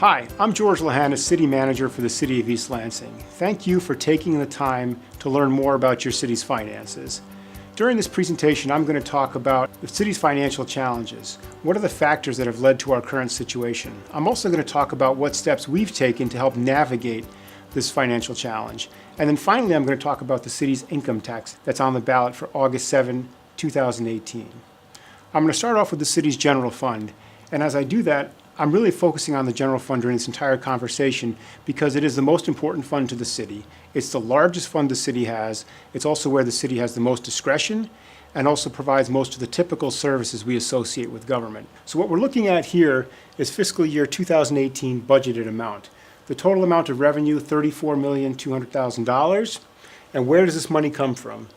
Hi, I'm George Lahanas, City Manager for the City of East Lansing. Thank you for taking the time to learn more about your city's finances. During this presentation, I'm going to talk about the city's financial challenges. What are the factors that have led to our current situation? I'm also going to talk about what steps we've taken to help navigate this financial challenge. And then finally, I'm going to talk about the city's income tax that's on the ballot for August 7, 2018. I'm going to start off with the city's general fund. And as I do that, I'm really focusing on the general fund during this entire conversation because it is the most important fund to the city. It's the largest fund the city has. It's also where the city has the most discretion and also provides most of the typical services we associate with government. So what we're looking at here is fiscal year 2018 budgeted amount. The total amount of revenue, $34,200,000. And where does this money come from?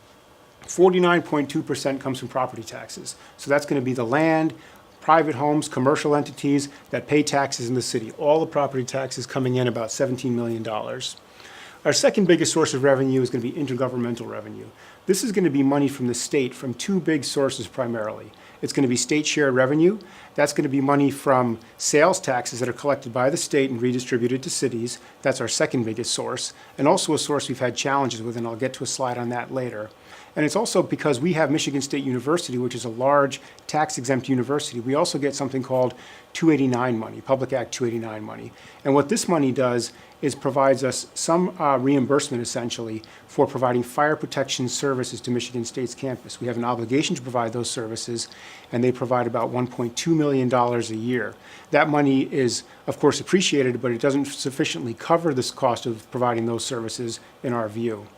49.2% comes from property taxes. So that's going to be the land, private homes, commercial entities that pay taxes in the city. All the property taxes coming in about $17 million. Our second biggest source of revenue is going to be intergovernmental revenue. This is going to be money from the state from two big sources primarily. It's going to be state share revenue. That's going to be money from sales taxes that are collected by the state and redistributed to cities. That's our second biggest source, and also a source we've had challenges with, and I'll get to a slide on that later. And it's also because we have Michigan State University, which is a large tax-exempt university. We also get something called 289 money, Public Act 289 money. And what this money does is provides us some reimbursement, essentially, for providing fire protection services to Michigan State's campus. We have an obligation to provide those services, and they provide about $1.2 million a year. That money is, of course, appreciated, but it doesn't sufficiently cover this cost of providing those services, in our view.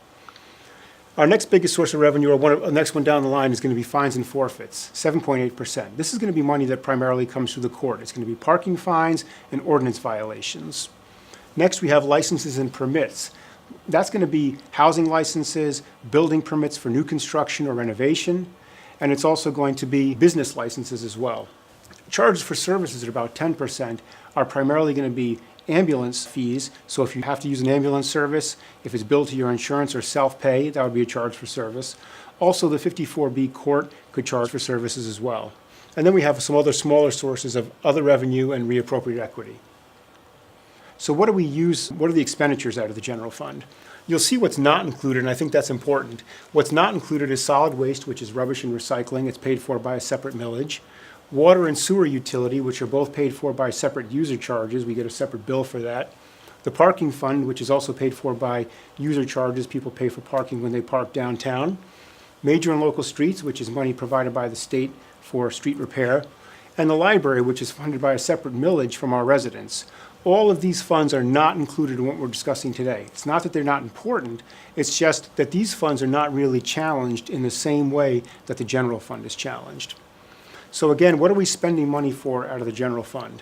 Our next biggest source of revenue, or the next one down the line, is going to be fines and forfeits, 7.8%. This is going to be money that primarily comes through the court. It's going to be parking fines and ordinance violations. Next, we have licenses and permits. That's going to be housing licenses, building permits for new construction or renovation, and it's also going to be business licenses as well. Charges for services at about 10% are primarily going to be ambulance fees. So if you have to use an ambulance service, if it's billed to your insurance or self-pay, that would be a charge for service. Also, the 54B court could charge for services as well. And then we have some other smaller sources of other revenue and reappropriate equity. So what do we use? What are the expenditures out of the general fund? You'll see what's not included, and I think that's important. What's not included is solid waste, which is rubbish and recycling. It's paid for by a separate millage. Water and sewer utility, which are both paid for by separate user charges. We get a separate bill for that. The parking fund, which is also paid for by user charges. People pay for parking when they park downtown. Major and local streets, which is money provided by the state for street repair. And the library, which is funded by a separate millage from our residents. All of these funds are not included in what we're discussing today. It's not that they're not important, it's just that these funds are not really challenged in the same way that the general fund is challenged. So again, what are we spending money for out of the general fund?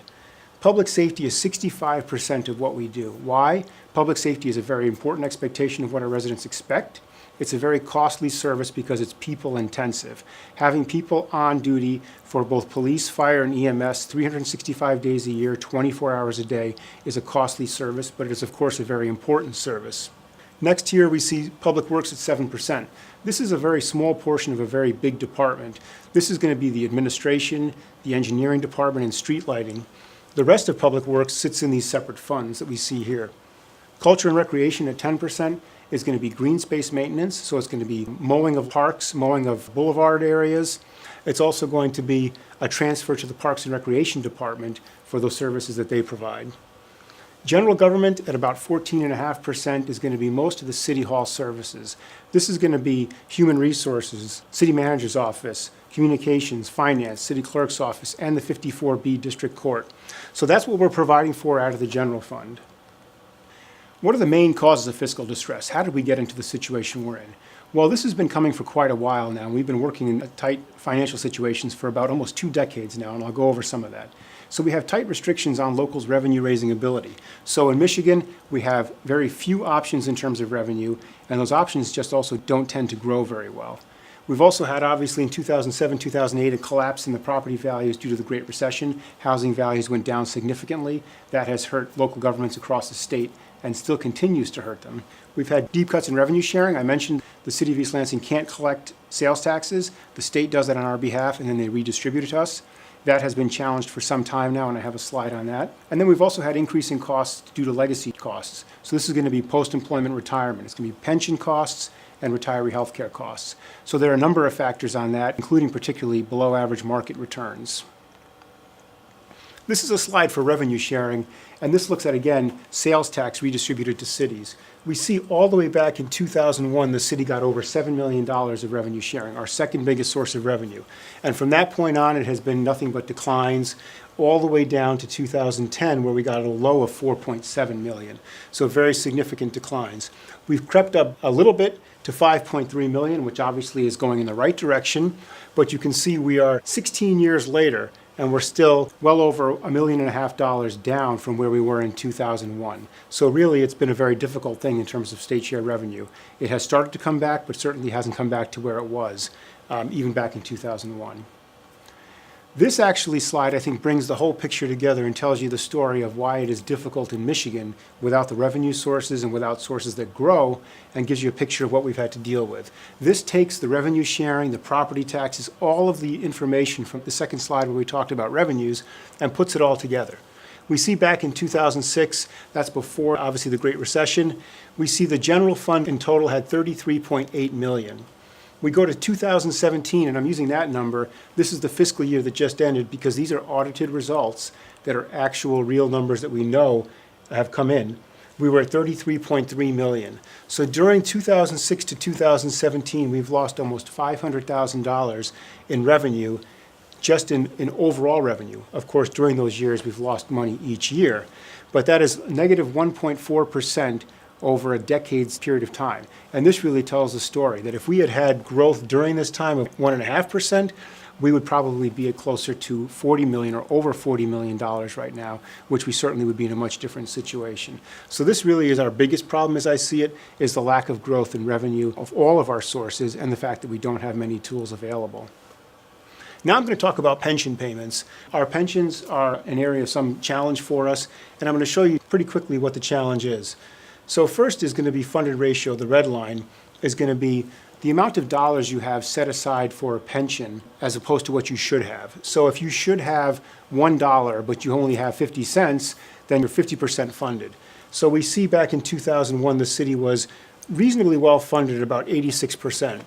Public safety is 65% of what we do. Why? Public safety is a very important expectation of what our residents expect. It's a very costly service because it's people intensive. Having people on duty for both police, fire, and EMS 365 days a year, 24 hours a day is a costly service, but it is of course a very important service. Next here we see Public Works at 7%. This is a very small portion of a very big department. This is going to be the administration, the engineering department, and street lighting. The rest of Public Works sits in these separate funds that we see here. Culture and recreation at 10% is going to be green space maintenance, so it's going to be mowing of parks, mowing of boulevard areas. It's also going to be a transfer to the Parks and Recreation Department for those services that they provide. General government at about 14.5% is going to be most of the city hall services. This is going to be human resources, city manager's office, communications, finance, city clerk's office, and the 54B district court. So that's what we're providing for out of the general fund. What are the main causes of fiscal distress? How did we get into the situation we're in? Well, this has been coming for quite a while now. We've been working in tight financial situations for about almost 2 decades now, and I'll go over some of that. So we have tight restrictions on locals' revenue-raising ability. So in Michigan, we have very few options in terms of revenue, and those options just also don't tend to grow very well. We've also had, obviously, in 2007, 2008, a collapse in the property values due to the Great Recession. Housing values went down significantly. That has hurt local governments across the state and still continues to hurt them. We've had deep cuts in revenue sharing. I mentioned the City of East Lansing can't collect sales taxes. The state does that on our behalf, and then they redistribute it to us. That has been challenged for some time now, and I have a slide on that. And then we've also had increasing costs due to legacy costs. So this is going to be post-employment retirement. It's going to be pension costs and retiree health care costs. So there are a number of factors on that, including particularly below average market returns. This is a slide for revenue sharing, and this looks at, again, sales tax redistributed to cities. We see all the way back in 2001, the city got over $7 million of revenue sharing, our second biggest source of revenue. And from that point on, it has been nothing but declines, all the way down to 2010, where we got a low of 4.7 million. So very significant declines. We've crept up a little bit to 5.3 million, which obviously is going in the right direction, but you can see we are 16 years later, and we're still well over $1.5 million down from where we were in 2001. So really, it's been a very difficult thing in terms of state share revenue. It has started to come back, but certainly hasn't come back to where it was, even back in 2001. This actually slide, I think, brings the whole picture together and tells you the story of why it is difficult in Michigan without the revenue sources and without sources that grow, and gives you a picture of what we've had to deal with. This takes the revenue sharing, the property taxes, all of the information from the second slide where we talked about revenues, and puts it all together. We see back in 2006, that's before obviously the Great Recession, we see the general fund in total had 33.8 million. We go to 2017, and I'm using that number. This is the fiscal year that just ended, because these are audited results that are actual real numbers that we know have come in. We were at 33.3 million. So during 2006 to 2017, we've lost almost $500,000 in revenue, just in overall revenue. Of course, during those years, we've lost money each year. But that is negative 1.4% over a decade's period of time. And this really tells the story that if we had had growth during this time of 1.5%, we would probably be at closer to 40 million or over $40 million right now, which we certainly would be in a much different situation. So this really is our biggest problem, as I see it, is the lack of growth in revenue of all of our sources and the fact that we don't have many tools available. Now I'm going to talk about pension payments. Our pensions are an area of some challenge for us, and I'm going to show you pretty quickly what the challenge is. So first is going to be funded ratio. The red line is going to be the amount of dollars you have set aside for a pension as opposed to what you should have. So if you should have $1, but you only have 50 cents, then you're 50% funded. So we see back in 2001, the city was reasonably well funded at about 86%.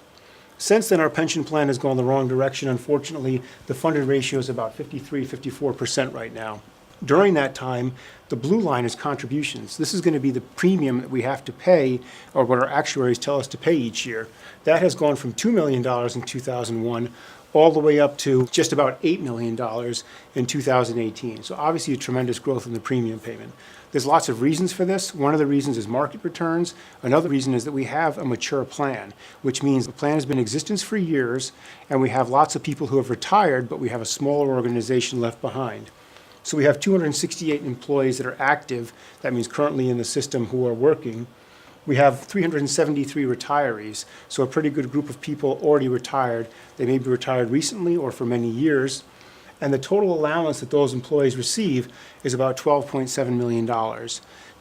Since then, our pension plan has gone the wrong direction. Unfortunately, the funded ratio is about 53, 54% right now. During that time, the blue line is contributions. This is going to be the premium that we have to pay, or what our actuaries tell us to pay each year. That has gone from $2 million in 2001 all the way up to just about $8 million in 2018. So obviously a tremendous growth in the premium payment. There's lots of reasons for this. One of the reasons is market returns. Another reason is that we have a mature plan, which means the plan has been in existence for years, and we have lots of people who have retired, but we have a smaller organization left behind. So we have 268 employees that are active, that means currently in the system, who are working. We have 373 retirees, so a pretty good group of people already retired. They may be retired recently or for many years. And the total allowance that those employees receive is about $12.7 million.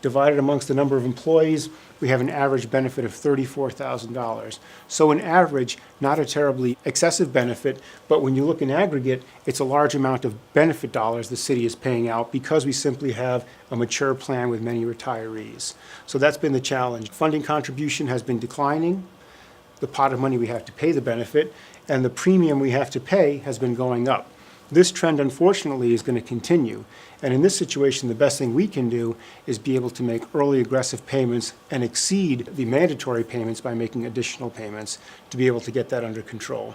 Divided amongst the number of employees, we have an average benefit of $34,000. So in average, not a terribly excessive benefit, but when you look in aggregate, it's a large amount of benefit dollars the city is paying out because we simply have a mature plan with many retirees. So that's been the challenge. Funding contribution has been declining, the pot of money we have to pay the benefit, and the premium we have to pay has been going up. This trend, unfortunately, is going to continue. And in this situation, the best thing we can do is be able to make early aggressive payments and exceed the mandatory payments by making additional payments to be able to get that under control.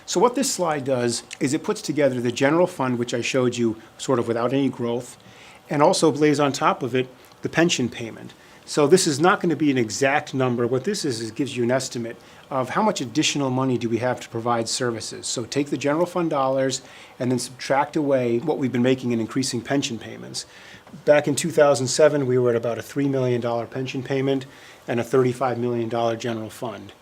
So what this slide does is it puts together the general fund, which I showed you sort of without any growth, and also lays on top of it the pension payment. So this is not going to be an exact number. What this is it gives you an estimate of how much additional money do we have to provide services. So take the general fund dollars and then subtract away what we've been making in increasing pension payments. Back in 2007, we were at about a $3 million pension payment and a $35 million general fund.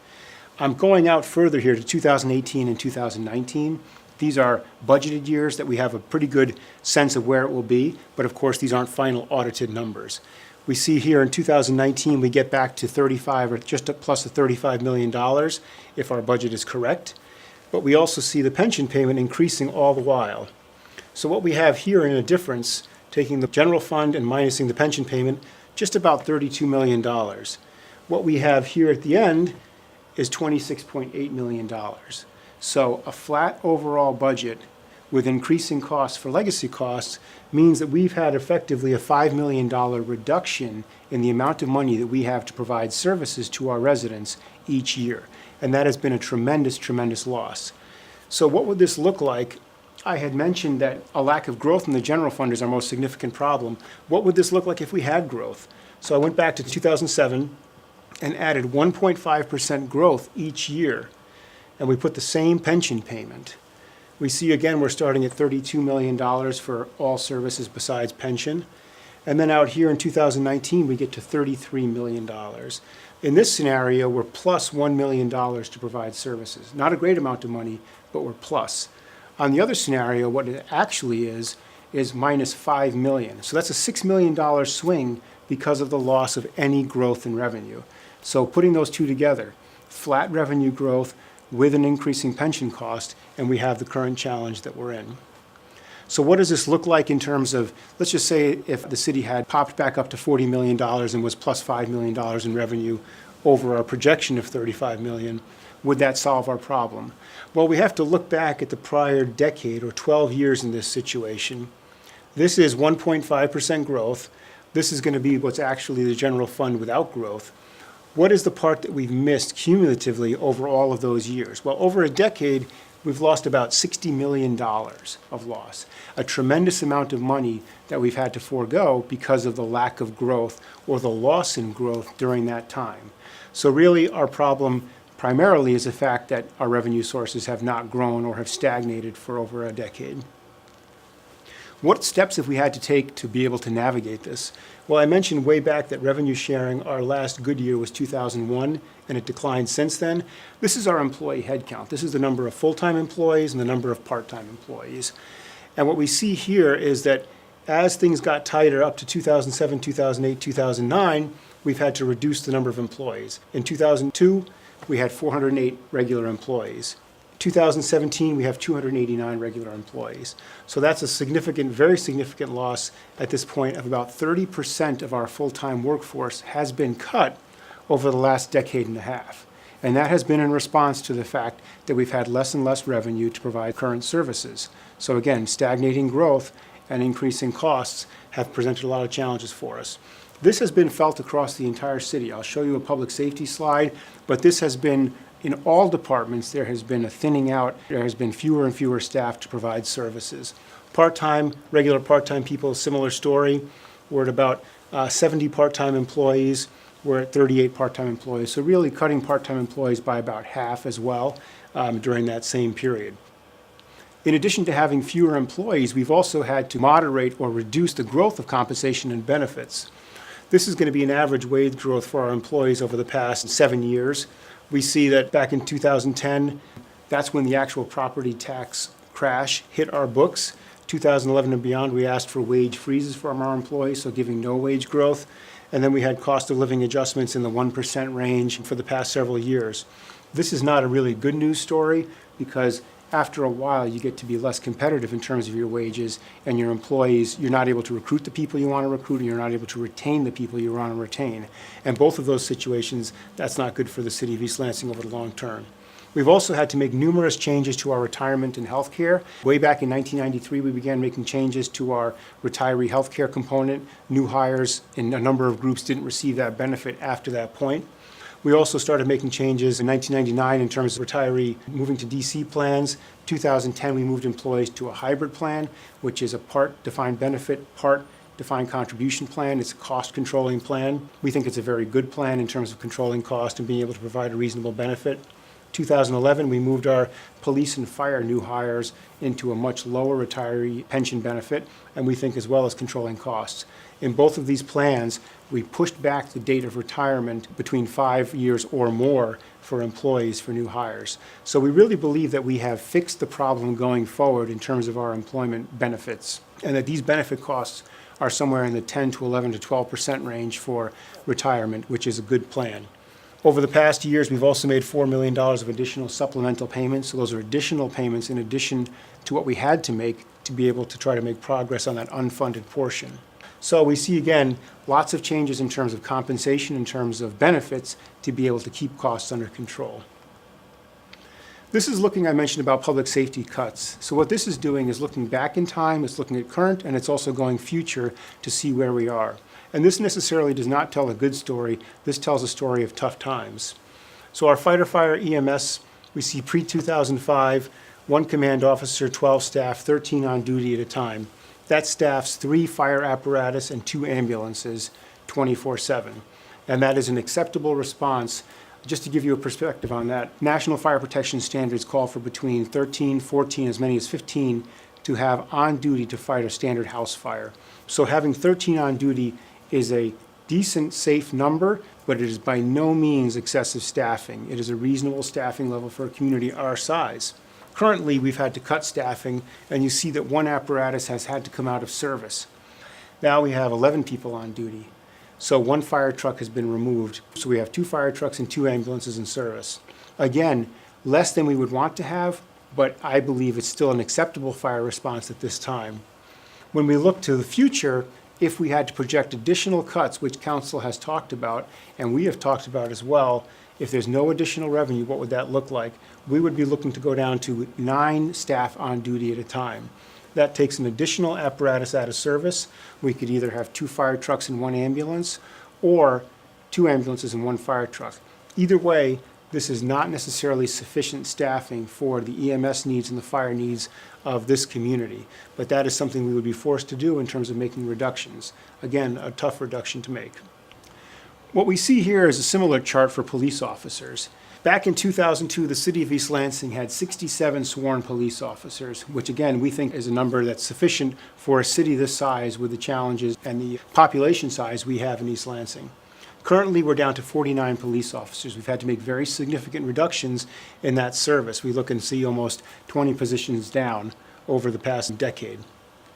I'm going out further here to 2018 and 2019. These are budgeted years that we have a pretty good sense of where it will be, but of course these aren't final audited numbers. We see here in 2019 we get back to 35 or just plus a $35 million if our budget is correct. But we also see the pension payment increasing all the while. So what we have here in a difference, taking the general fund and minusing the pension payment, just about $32 million. What we have here at the end is $26.8 million. So a flat overall budget with increasing costs for legacy costs means that we've had effectively a $5 million reduction in the amount of money that we have to provide services to our residents each year. And that has been a tremendous, tremendous loss. So what would this look like? I had mentioned that a lack of growth in the general fund is our most significant problem. What would this look like if we had growth? So I went back to 2007 and added 1.5% growth each year. And we put the same pension payment. We see again, we're starting at $32 million for all services besides pension. And then out here in 2019, we get to $33 million. In this scenario, we're plus $1 million to provide services. Not a great amount of money, but we're plus. On the other scenario, what it actually is minus $5 million. So that's a $6 million swing because of the loss of any growth in revenue. So putting those two together, flat revenue growth with an increasing pension cost, and we have the current challenge that we're in. So what does this look like in terms of, let's just say if the city had popped back up to $40 million and was plus $5 million in revenue over our projection of $35 million, would that solve our problem? Well, we have to look back at the prior decade or 12 years in this situation. This is 1.5% growth. This is going to be what's actually the general fund without growth. What is the part that we've missed cumulatively over all of those years? Well, over a decade, we've lost about $60 million of loss, a tremendous amount of money that we've had to forego because of the lack of growth or the loss in growth during that time. So really, our problem primarily is the fact that our revenue sources have not grown or have stagnated for over a decade. What steps have we had to take to be able to navigate this? Well, I mentioned way back that revenue sharing, our last good year was 2001, and it declined since then. This is our employee headcount. This is the number of full-time employees and the number of part-time employees. And what we see here is that as things got tighter up to 2007, 2008, 2009, we've had to reduce the number of employees. In 2002, we had 408 regular employees. 2017, we have 289 regular employees. So that's a significant, very significant loss at this point of about 30% of our full-time workforce has been cut over the last decade and a half. And that has been in response to the fact that we've had less and less revenue to provide current services. So again, stagnating growth and increasing costs have presented a lot of challenges for us. This has been felt across the entire city. I'll show you a public safety slide, but this has been in all departments. There has been a thinning out. There has been fewer and fewer staff to provide services. Part-time, regular part-time people, similar story. We're at about 70 part-time employees. We're at 38 part-time employees. So really cutting part-time employees by about half as well during that same period. In addition to having fewer employees, we've also had to moderate or reduce the growth of compensation and benefits. This is going to be an average wage growth for our employees over the past 7 years. We see that back in 2010, that's when the actual property tax crash hit our books. 2011 and beyond, we asked for wage freezes from our employees, so giving no wage growth. And then we had cost of living adjustments in the 1% range for the past several years. This is not a really good news story because after a while, you get to be less competitive in terms of your wages and your employees. You're not able to recruit the people you want to recruit, and you're not able to retain the people you want to retain. And both of those situations, that's not good for the City of East Lansing over the long term. We've also had to make numerous changes to our retirement and health care. Way back in 1993, we began making changes to our retiree health care component. New hires in a number of groups didn't receive that benefit after that point. We also started making changes in 1999 in terms of retiree moving to DC plans. 2010, we moved employees to a hybrid plan, which is a part defined benefit, part defined contribution plan. It's a cost controlling plan. We think it's a very good plan in terms of controlling cost and being able to provide a reasonable benefit. 2011, we moved our police and fire new hires into a much lower retiree pension benefit, and we think as well as controlling costs. In both of these plans, we pushed back the date of retirement between 5 years or more for employees for new hires. So we really believe that we have fixed the problem going forward in terms of our employment benefits, and that these benefit costs are somewhere in the 10 to 11 to 12% range for retirement, which is a good plan. Over the past years, we've also made $4 million of additional supplemental payments. So those are additional payments in addition to what we had to make to be able to try to make progress on that unfunded portion. So we see, again, lots of changes in terms of compensation, in terms of benefits, to be able to keep costs under control. This is looking, I mentioned about public safety cuts. So what this is doing is looking back in time, it's looking at current, and it's also going future to see where we are. And this necessarily does not tell a good story. This tells a story of tough times. So our fighter fire EMS, we see pre-2005, 1 command officer, 12 staff, 13 on duty at a time. That staffs 3 fire apparatus and 2 ambulances 24/7. And that is an acceptable response. Just to give you a perspective on that, National Fire Protection Standards call for between 13, 14, as many as 15 to have on duty to fight a standard house fire. So having 13 on duty is a decent, safe number, but it is by no means excessive staffing. It is a reasonable staffing level for a community our size. Currently, we've had to cut staffing, and you see that 1 apparatus has had to come out of service. Now we have 11 people on duty. So 1 fire truck has been removed. So we have 2 fire trucks and 2 ambulances in service. Again, less than we would want to have, but I believe it's still an acceptable fire response at this time. When we look to the future, if we had to project additional cuts, which Council has talked about, and we have talked about as well, if there's no additional revenue, what would that look like? We would be looking to go down to 9 staff on duty at a time. That takes an additional apparatus out of service. We could either have 2 fire trucks and 1 ambulance, or 2 ambulances and 1 fire truck. Either way, this is not necessarily sufficient staffing for the EMS needs and the fire needs of this community. But that is something we would be forced to do in terms of making reductions. Again, a tough reduction to make. What we see here is a similar chart for police officers. Back in 2002, the City of East Lansing had 67 sworn police officers, which again, we think is a number that's sufficient for a city this size with the challenges and the population size we have in East Lansing. Currently, we're down to 49 police officers. We've had to make very significant reductions in that service. We look and see almost 20 positions down over the past decade.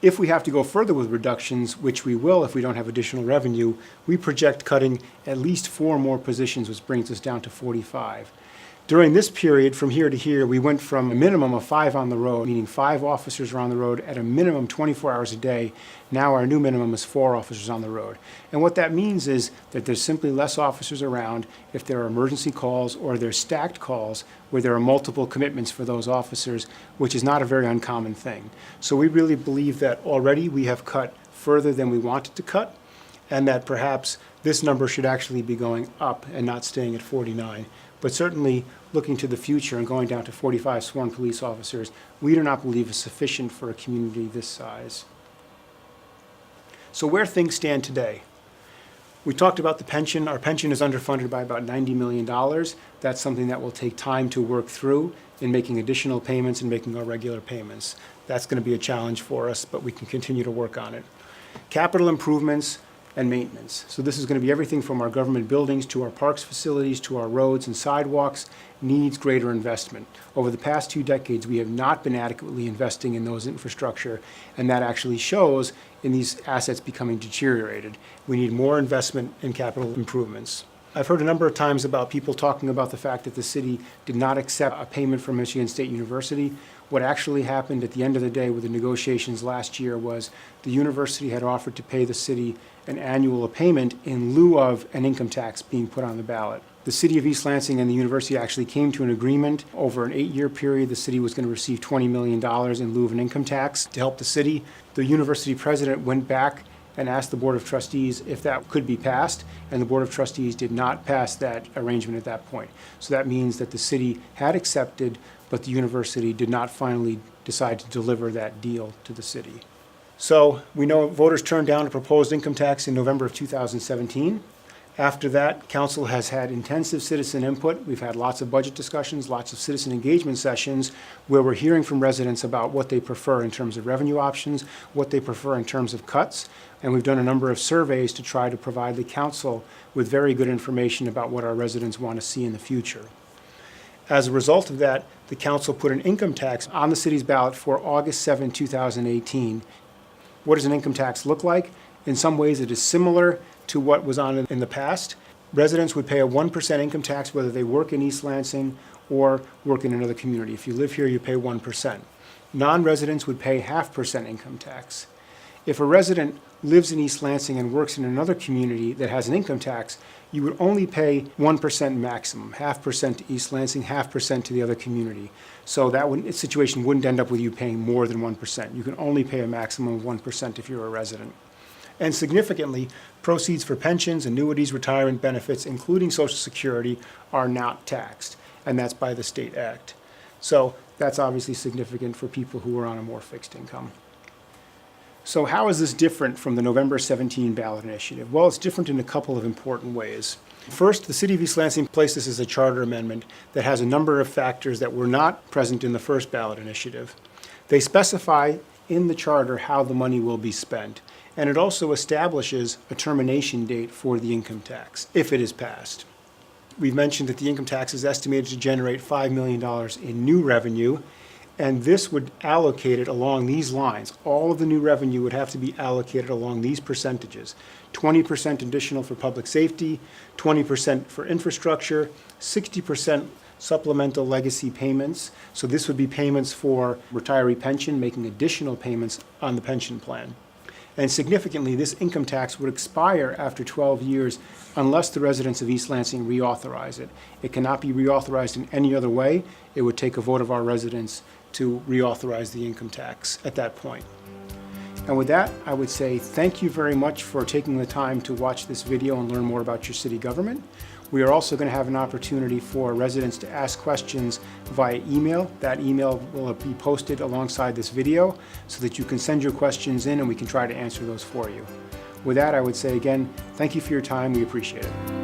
If we have to go further with reductions, which we will if we don't have additional revenue, we project cutting at least 4 more positions, which brings us down to 45. During this period, from here to here, we went from a minimum of 5 on the road, meaning 5 officers are on the road at a minimum 24 hours a day. Now our new minimum is 4 officers on the road. And what that means is that there's simply less officers around if there are emergency calls or there's stacked calls where there are multiple commitments for those officers, which is not a very uncommon thing. So we really believe that already we have cut further than we wanted to cut, and that perhaps this number should actually be going up and not staying at 49. But certainly, looking to the future and going down to 45 sworn police officers, we do not believe is sufficient for a community this size. So where things stand today. We talked about the pension. Our pension is underfunded by about $90 million. That's something that will take time to work through in making additional payments and making our regular payments. That's going to be a challenge for us, but we can continue to work on it. Capital improvements and maintenance. So this is going to be everything from our government buildings to our parks facilities to our roads and sidewalks needs greater investment. Over the past 2 decades, we have not been adequately investing in those infrastructure, and that actually shows in these assets becoming deteriorated. We need more investment in capital improvements. I've heard a number of times about people talking about the fact that the city did not accept a payment from Michigan State University. What actually happened at the end of the day with the negotiations last year was the university had offered to pay the city an annual payment in lieu of an income tax being put on the ballot. The City of East Lansing and the university actually came to an agreement. Over an 8-year period, the city was going to receive $20 million in lieu of an income tax to help the city. The university president went back and asked the Board of Trustees if that could be passed, and the Board of Trustees did not pass that arrangement at that point. So that means that the city had accepted, but the university did not finally decide to deliver that deal to the city. So we know voters turned down a proposed income tax in November of 2017. After that, Council has had intensive citizen input. We've had lots of budget discussions, lots of citizen engagement sessions where we're hearing from residents about what they prefer in terms of revenue options, what they prefer in terms of cuts, and we've done a number of surveys to try to provide the Council with very good information about what our residents want to see in the future. As a result of that, the Council put an income tax on the city's ballot for August 7, 2018. What does an income tax look like? In some ways, it is similar to what was on in the past. Residents would pay a 1% income tax whether they work in East Lansing or work in another community. If you live here, you pay 1%. Non-residents would pay 0.5% income tax. If a resident lives in East Lansing and works in another community that has an income tax, you would only pay 1% maximum, 0.5% to East Lansing, 0.5% to the other community. So that situation wouldn't end up with you paying more than 1%. You can only pay a maximum of 1% if you're a resident. And significantly, proceeds for pensions, annuities, retirement benefits, including Social Security, are not taxed, and that's by the state act. So that's obviously significant for people who are on a more fixed income. So how is this different from the November 17 ballot initiative? Well, it's different in a couple of important ways. First, the City of East Lansing placed this as a charter amendment that has a number of factors that were not present in the first ballot initiative. They specify in the charter how the money will be spent, and it also establishes a termination date for the income tax, if it is passed. We've mentioned that the income tax is estimated to generate $5 million in new revenue, and this would allocate it along these lines. All of the new revenue would have to be allocated along these percentages. 20% additional for public safety, 20% for infrastructure, 60% supplemental legacy payments. So this would be payments for retiree pension, making additional payments on the pension plan. And significantly, this income tax would expire after 12 years unless the residents of East Lansing reauthorize it. It cannot be reauthorized in any other way. It would take a vote of our residents to reauthorize the income tax at that point. And with that, I would say thank you very much for taking the time to watch this video and learn more about your city government. We are also going to have an opportunity for residents to ask questions via email. That email will be posted alongside this video so that you can send your questions in and we can try to answer those for you. With that, I would say again, thank you for your time. We appreciate it.